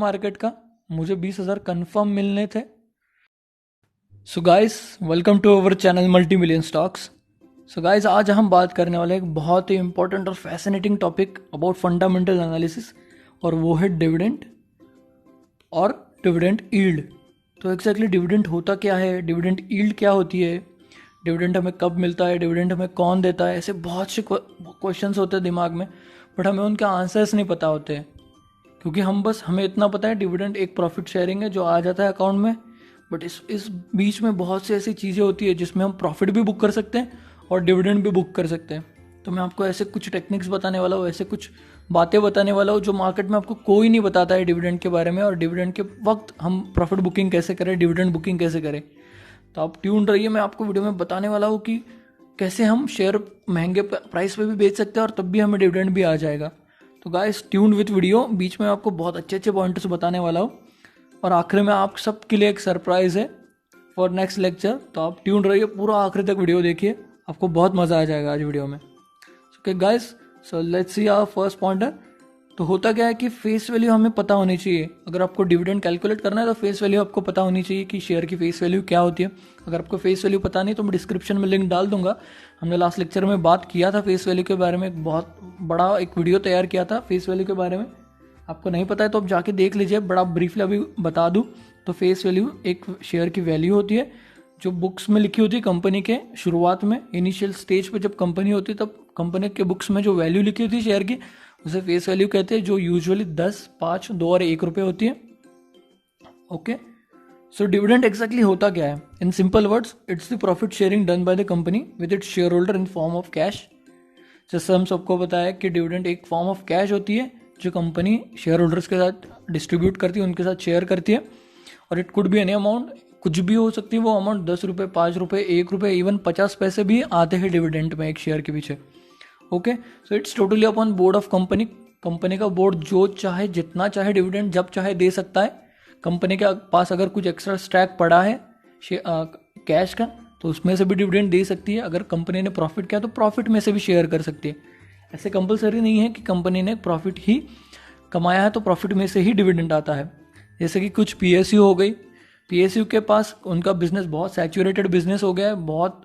Market का, मुझे 20,000 confirm मिलने थे। So guys, welcome to our channel multi million stocks. So guys, आज हम बात करने वाले एक बहुत ही इंपॉर्टेंट और fascinating topic about fundamental analysis, और वो है डिविडेंड और डिविडेंड यील्ड। तो एग्जैक्टली डिविडेंड होता क्या है, डिविडेंड यील्ड क्या होती है, डिविडेंड हमें कब मिलता है, डिविडेंड हमें कौन देता है, ऐसे बहुत से क्वेश्चंस होते हैं दिमाग में, बट हमें उनके आंसर्स नहीं पता होते हैं। क्योंकि हमें इतना पता है डिविडेंड एक प्रॉफिट शेयरिंग है जो आ जाता है अकाउंट में, बट इस बीच में बहुत सी ऐसी चीज़ें होती है जिसमें हम प्रॉफिट भी बुक कर सकते हैं और डिविडेंड भी बुक कर सकते हैं। तो मैं आपको ऐसे कुछ टेक्निक्स बताने वाला हूँ, ऐसे कुछ बातें बताने वाला हूँ जो मार्केट में आपको कोई नहीं बताता है डिविडेंड के बारे में, और डिविडेंड के वक्त हम प्रॉफिट बुकिंग कैसे करें, डिविडेंड बुकिंग कैसे करें। तो आप ट्यून रहिए, मैं आपको वीडियो में बताने वाला हूँ कि कैसे हम शेयर महंगे प्राइस पे भी बेच सकते हैं और तब भी हमें डिविडेंड भी आ जाएगा। तो गाइस, ट्यून विथ वीडियो, बीच में आपको बहुत अच्छे अच्छे पॉइंट्स बताने वाला हूँ, और आखिर में आप सबके लिए एक सरप्राइज है फॉर नेक्स्ट लेक्चर। तो आप ट्यून रहिए, पूरा आखिर तक वीडियो देखिए, आपको बहुत मज़ा आ जाएगा आज वीडियो में। Okay guys, so let's see our first pointer. तो होता क्या है कि फेस वैल्यू हमें पता होनी चाहिए। अगर आपको डिविडेंड कैलकुलेट करना है तो फेस वैल्यू आपको पता होनी चाहिए कि शेयर की फेस वैल्यू क्या होती है। अगर आपको फेस वैल्यू पता नहीं तो मैं डिस्क्रिप्शन में लिंक डाल दूंगा। हमने लास्ट लेक्चर में बात किया था फेस वैल्यू के बारे में, एक बहुत बड़ा एक वीडियो तैयार किया था फेस वैल्यू के बारे में। आपको नहीं पता है तो आप जाके देख लीजिए, बड़ा ब्रीफली अभी बता दूँ तो फेस वैल्यू एक शेयर की वैल्यू होती है जो बुक्स में लिखी होती है कंपनी के शुरुआत में, इनिशियल स्टेज पे जब कंपनी होती है तब कंपनी के बुक्स में जो वैल्यू लिखी होती है शेयर की, उसे फेस वैल्यू कहते हैं, जो यूजुअली 10, 5, 2 और 1 रुपये होती है। ओके, सो डिविडेंड एक्जैक्टली होता क्या है? In simple words, it's the profit sharing done by the company with its share holder in form of cash. जैसे हम सबको पता है कि डिविडेंड एक फॉर्म ऑफ कैश होती है जो कंपनी शेयर होल्डर्स के साथ डिस्ट्रीब्यूट करती है, उनके साथ शेयर करती है, और it could be any amount, कुछ भी हो सकती है वो अमाउंट, 10 रुपये, 5 रुपये, 1 रुपये, इवन 50 पैसे भी आते हैं डिविडेंड में एक शेयर के पीछे। Okay, so it's totally upon board of company. Company का बोर्ड जो चाहे, जितना चाहे डिविडेंड जब चाहे दे सकता है। कंपनी के पास अगर कुछ एक्स्ट्रा स्टैक पड़ा है कैश का तो उसमें से भी डिविडेंड दे सकती है। अगर कंपनी ने प्रॉफिट किया तो प्रॉफिट में से भी शेयर कर सकती है। ऐसे कंपलसरी नहीं है कि कंपनी ने प्रॉफिट ही कमाया है तो प्रॉफिट में से ही डिविडेंड आता है। जैसे कि कुछ पीएसयू हो गई, पीएसयू के पास उनका बिजनेस बहुत सैचुरेटेड बिजनेस हो गया है, बहुत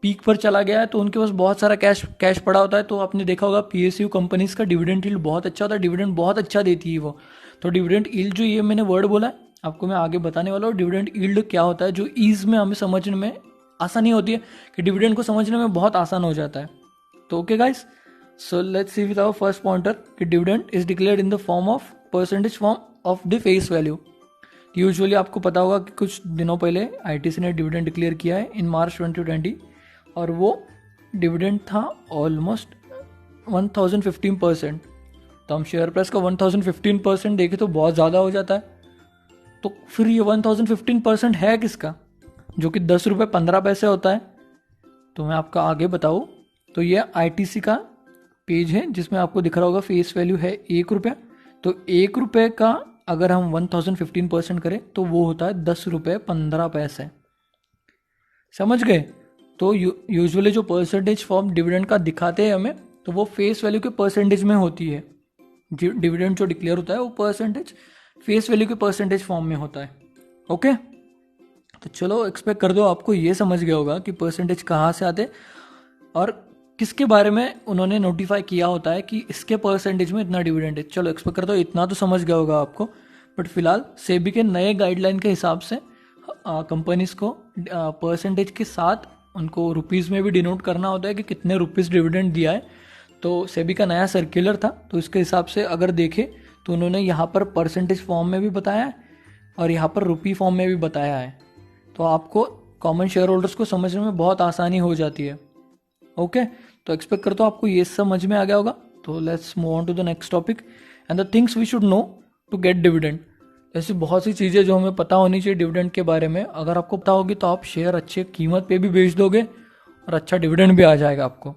पीक पर चला गया है, तो उनके पास बहुत सारा कैश पड़ा होता है। तो आपने देखा होगा पीएसयू कंपनीज का डिविडेंड यील्ड बहुत अच्छा होता है, डिविडेंड बहुत अच्छा देती है वो। तो डिविडेंड यील्ड जो ये मैंने वर्ड बोला है आपको मैं आगे बताने वाला हूँ, डिविडेंड यील्ड क्या होता है, जो ईज में हमें समझने में आसानी होती है, कि डिविडेंड को समझने में बहुत आसान हो जाता है। तो okay guys, so let's see with our first pointer कि dividend is declared in the form of percentage form of the face value. Usually आपको पता होगा कि कुछ दिनों पहले आईटीसी ने डिविडेंड डिक्लेयर किया है इन मार्च 2020, और वो डिविडेंड था ऑलमोस्ट 1015%। तो हम शेयर प्राइस का 1015% देखें तो बहुत ज़्यादा हो जाता है। तो फिर ये 1015% है किसका, जो कि 10 रुपये 15 पैसे होता है। तो मैं आपका आगे बताऊँ तो ये आईटीसी का पेज है जिसमें आपको दिख रहा होगा फेस वैल्यू है 1 रुपया। तो 1 रुपये का अगर हम 1015% करें तो वो होता है 10 रुपये 15 पैसे। समझ गए? तो यूजुअली जो परसेंटेज फॉर्म डिविडेंड का दिखाते हैं हमें, तो वो फेस वैल्यू के परसेंटेज में होती है। डिविडेंड जो डिक्लेयर होता है वो परसेंटेज फेस वैल्यू के परसेंटेज फॉर्म में होता है। ओके, तो चलो एक्सपेक्ट कर दो आपको ये समझ गया होगा कि परसेंटेज कहाँ से आते और किसके बारे में उन्होंने नोटिफाई किया होता है कि इसके परसेंटेज में इतना डिविडेंड है। चलो एक्सपेक्ट करता हूँ इतना तो समझ गया होगा आपको। बट फिलहाल सेबी के नए गाइडलाइन के हिसाब से कंपनीज को परसेंटेज के साथ उनको रुपीज़ में भी डिनोट करना होता है कि कितने रुपीज़ डिविडेंड दिया है। तो सेबी का नया सर्कुलर था, तो इसके हिसाब से अगर देखें तो उन्होंने यहाँ पर परसेंटेज फॉर्म में भी बताया है और यहाँ पर रुपी फॉर्म में भी बताया है। तो आपको कॉमन शेयर होल्डर्स को समझने में बहुत आसानी हो जाती है। ओके, तो एक्सपेक्ट करता हूँ आपको ये समझ में आ गया होगा। तो let's move on to the next topic and the things we should know to get dividend. ऐसी बहुत सी चीज़ें जो हमें पता होनी चाहिए डिविडेंड के बारे में। अगर आपको पता होगी तो आप शेयर अच्छे कीमत पे भी बेच दोगे और अच्छा डिविडेंड भी आ जाएगा आपको।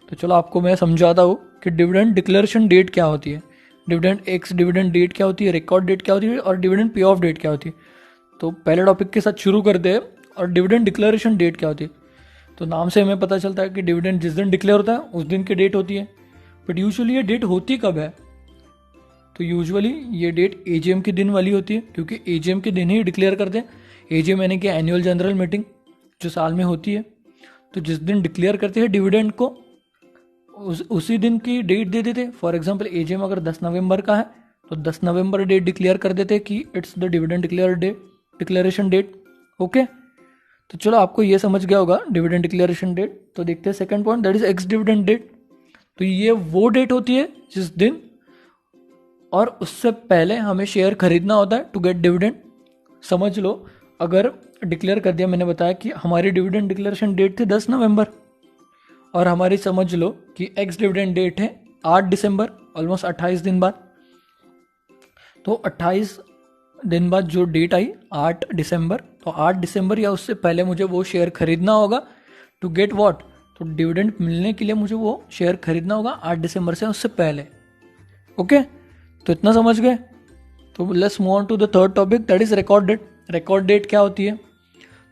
तो चलो आपको मैं समझाता हूँ कि डिविडेंड डिक्लेरेशन डेट क्या होती है, डिविडेंड एक्स डिविडेंड डेट क्या होती है, रिकॉर्ड डेट क्या होती है, और डिविडेंड पे ऑफ डेट क्या होती है। तो पहले टॉपिक के साथ शुरू करते हैं, और डिविडेंड डिक्लेरेशन डेट क्या होती है। तो नाम से हमें पता चलता है कि डिविडेंड जिस दिन डिक्लेयर होता है उस दिन की डेट होती है। बट यूजुअली ये डेट होती कब है? तो यूजुअली ये डेट एजीएम के दिन वाली होती है, क्योंकि एजीएम के दिन ही डिक्लेयर करते हैं। एजीएम यानी कि एनुअल जनरल मीटिंग जो साल में होती है, तो जिस दिन डिक्लेयर करते हैं डिविडेंड को उसी दिन की डेट दे देते। फॉर एग्जांपल एजीएम अगर 10 नवंबर का है तो 10 नवंबर डेट डिक्लेयर कर देते कि it's the dividend declaration date. Okay, तो चलो आपको ये समझ गया होगा डिविडेंड डिक्लेरेशन डेट। तो देखते हैं second point, that is ex dividend date. तो ये वो डेट होती है जिस दिन और उससे पहले हमें शेयर खरीदना होता है टू गेट डिविडेंड। समझ लो अगर डिक्लेयर कर दिया, मैंने बताया कि हमारी डिविडेंड डिक्लेरेशन डेट थी 10 नवंबर और हमारी समझ लो कि एक्स डिविडेंड डेट है 8 दिसंबर, ऑलमोस्ट 28 दिन बाद। तो 28 दिन बाद जो डेट आई 8 दिसंबर, तो 8 दिसंबर या उससे पहले मुझे वो शेयर खरीदना होगा टू गेट व्हाट, तो डिविडेंड मिलने के लिए मुझे वो शेयर खरीदना होगा 8 दिसंबर से उससे पहले। ओके, तो इतना समझ गए। तो let's move on to the third topic, that is record date. Record date क्या होती है?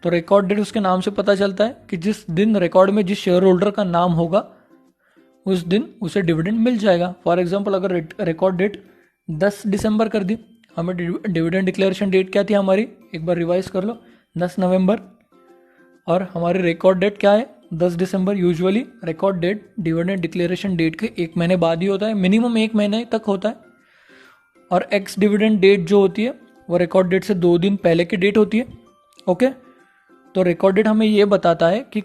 तो रिकॉर्ड डेट उसके नाम से पता चलता है कि जिस दिन रिकॉर्ड में जिस शेयर होल्डर का नाम होगा उस दिन उसे डिविडेंड मिल जाएगा। फॉर एग्जांपल अगर रिकॉर्ड डेट 10 दिसंबर कर दी, हमें डिविडेंड डिक्लेरेशन डेट क्या थी हमारी, एक बार रिवाइज कर लो, 10 नवंबर, और हमारी रिकॉर्ड डेट क्या है 10 दिसंबर। Usually record date dividend declaration date के 1 महीने बाद ही होता है, मिनिमम 1 महीने तक होता है। और एक्स डिविडेंड डेट जो होती है वो रिकॉर्ड डेट से 2 दिन पहले की डेट होती है। ओके, तो रिकॉर्ड डेट हमें ये बताता है कि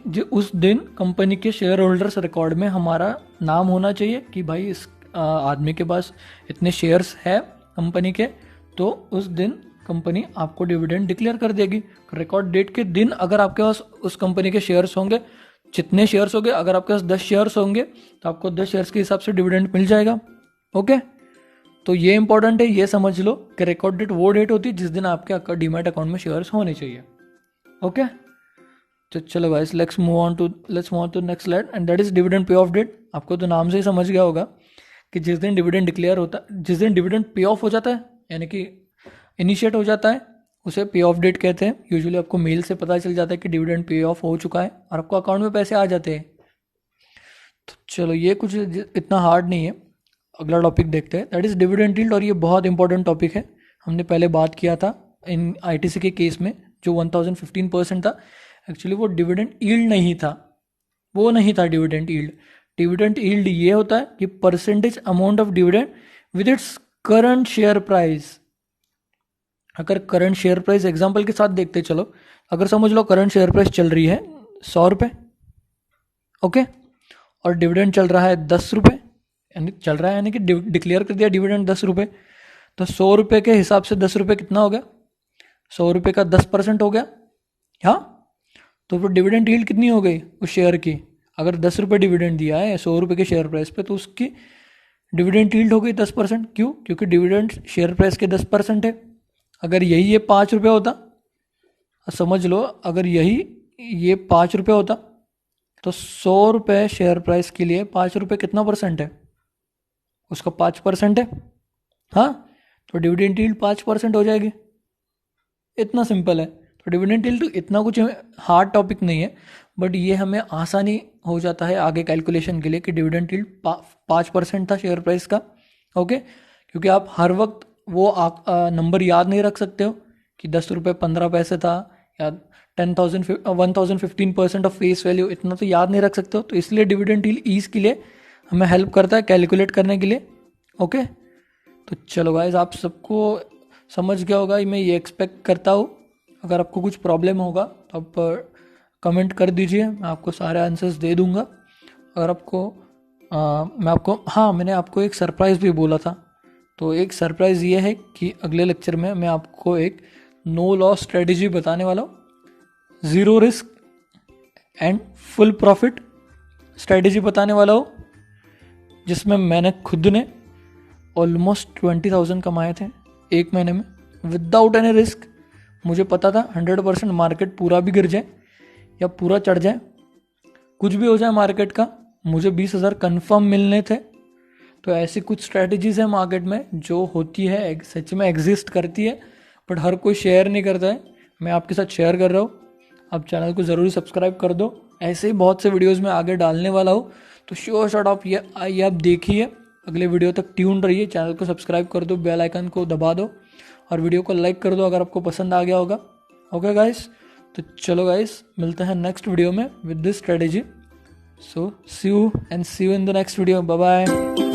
जो उस दिन कंपनी के शेयर होल्डर्स रिकॉर्ड में हमारा नाम होना चाहिए कि भाई इस आदमी के पास इतने शेयर्स है कंपनी के, तो उस दिन कंपनी आपको डिविडेंड डिक्लेयर कर देगी। रिकॉर्ड डेट के दिन अगर आपके पास उस कंपनी के शेयर्स होंगे, जितने शेयर्स होंगे, अगर आपके पास 10 शेयर्स होंगे तो आपको 10 शेयर्स के हिसाब से डिविडेंड मिल जाएगा। ओके, तो ये इंपॉर्टेंट है, ये समझ लो कि रिकॉर्ड डेट वो डेट होती है जिस दिन आपके डीमैट अकाउंट में शेयर्स होने चाहिए। ओके, तो चलो guys let's move on to next slide, and that is dividend pay off date. आपको तो नाम से ही समझ गया होगा कि जिस दिन डिविडेंड डिक्लेयर होता है, जिस दिन डिविडेंड पे ऑफ हो जाता है यानी कि इनिशिएट हो जाता है, उसे पे ऑफ डेट कहते हैं। यूजुअली आपको मेल से पता चल जाता है कि डिविडेंड पे ऑफ हो चुका है और आपको अकाउंट में पैसे आ जाते हैं। तो चलो ये कुछ इतना हार्ड नहीं है। अगला टॉपिक देखते हैं, दैट इज डिविडेंड यील्ड, और ये बहुत इंपॉर्टेंट टॉपिक है। हमने पहले बात किया था इन आईटीसी के केस में जो 1015% था, एक्चुअली वो डिविडेंड यील्ड नहीं था, वो नहीं था डिविडेंड यील्ड। डिविडेंड यील्ड ये होता है कि percentage amount of dividend with its current share price. अगर करंट शेयर प्राइस एग्जांपल के साथ देखते चलो, अगर समझ लो करंट शेयर प्राइस चल रही है 100 रुपये, ओके, और डिविडेंड चल रहा है 10 रुपये, यानी चल रहा है यानी कि डिक्लेयर कर दिया डिविडेंड 10 रुपये, तो 100 रुपये के हिसाब से 10 रुपये कितना हो गया, 100 रुपये का 10% हो गया। हाँ, तो फिर डिविडेंड यील्ड कितनी हो गई उस शेयर की? अगर 10 रुपये डिविडेंड दिया है 100 रुपये के शेयर प्राइस पे, तो उसकी डिविडेंड यील्ड हो गई 10%। क्यों? क्योंकि डिविडेंड शेयर प्राइस के 10% है। अगर यही ये 5 रुपये होता, समझ लो अगर यही ये 5 रुपये होता, तो 100 रुपये शेयर प्राइस के लिए 5 रुपये कितना परसेंट है? उसका 5% है। हाँ, तो डिविडेंड यील्ड 5% हो जाएगी। इतना सिंपल है। तो डिविडेंड यील्ड इतना कुछ हार्ड टॉपिक नहीं है, बट ये हमें आसानी हो जाता है आगे कैलकुलेशन के लिए कि डिविडेंड यील्ड 5% था शेयर प्राइस का। ओके, क्योंकि आप हर वक्त वो नंबर याद नहीं रख सकते हो कि 10 रुपये 15 पैसे था या 1015% ऑफ फेस वैल्यू, इतना तो याद नहीं रख सकते हो। तो इसलिए डिविडेंड यील्ड ईज के लिए हमें हेल्प करता है कैलकुलेट करने के लिए। ओके, तो चलो गाइस आप सबको समझ गया होगा, मैं ये एक्सपेक्ट करता हूँ। अगर आपको कुछ प्रॉब्लम होगा तो आप कमेंट कर दीजिए, मैं आपको सारे आंसर्स दे दूंगा। अगर आपको मैंने आपको एक सरप्राइज़ भी बोला था, तो एक सरप्राइज़ ये है कि अगले लेक्चर में मैं आपको एक नो लॉस स्ट्रेटजी बताने वाला हूँ, zero risk and full profit strategy बताने वाला हूँ, जिसमें मैंने खुद ने ऑलमोस्ट 20,000 कमाए थे 1 महीने में विदाउट एनी रिस्क। मुझे पता था 100% मार्केट पूरा भी गिर जाए या पूरा चढ़ जाए, कुछ भी हो जाए मार्केट का, मुझे 20,000 कन्फर्म मिलने थे। तो ऐसी कुछ स्ट्रैटेजीज है मार्केट में जो होती है, सच में एग्जिस्ट करती है, बट हर कोई शेयर नहीं करता है। मैं आपके साथ शेयर कर रहा हूँ, आप चैनल को ज़रूर सब्सक्राइब कर दो। ऐसे ही बहुत से वीडियोज़ में आगे डालने वाला हूँ, तो श्योर शॉट आप ये आप देखिए अगले वीडियो तक ट्यून रहिए, चैनल को सब्सक्राइब कर दो, बेल आइकन को दबा दो और वीडियो को लाइक कर दो अगर आपको पसंद आ गया होगा। ओके गाइस, तो चलो गाइस, मिलते हैं नेक्स्ट वीडियो में with this strategy. So see you in the next video. Bye bye.